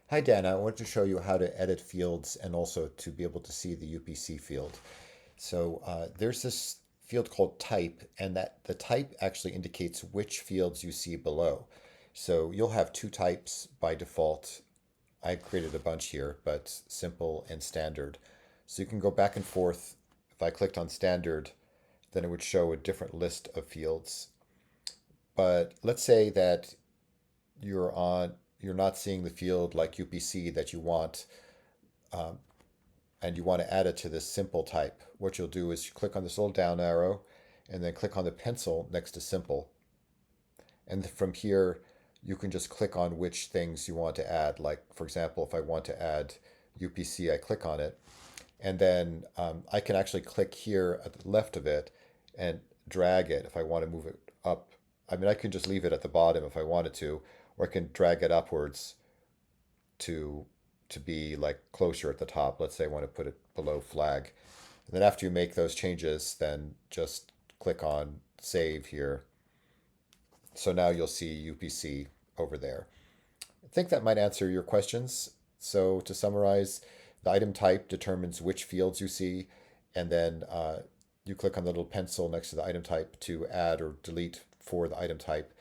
Hi Dan, I want to show you how to edit fields and also to be able to see the UPC field. There's this field called type, and that the type actually indicates which fields you see below. So you'll have two types by default. I created a bunch here, but simple and standard. So you can go back and forth. If I clicked on standard, then it would show a different list of fields. But let's say that you're not seeing the field like UPC that you want, um, and you want to add it to this simple type. What you'll do is you click on this little down arrow and then click on the pencil next to simple. And from here, you can just click on which things you want to add. Like, for example, if I want to add UPC, I click on it. And then I can actually click here at the left of it and drag it if I want to move it up. I mean, I can just leave it at the bottom if I wanted to, or I can drag it upwards to be like closer at the top. Let's say I want to put it below flag. And then after you make those changes, then just click on save here. So now you'll see UPC over there. I think that might answer your questions. So to summarize, the item type determines which fields you see, and then you click on the little pencil next to the item type to add or delete for the item type.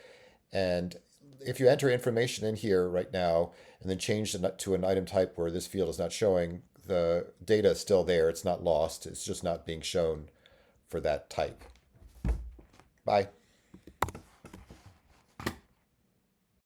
And if you enter information in here right now and then change to an item type where this field is not showing, the data is still there. It's not lost. It's just not being shown for that type. Bye.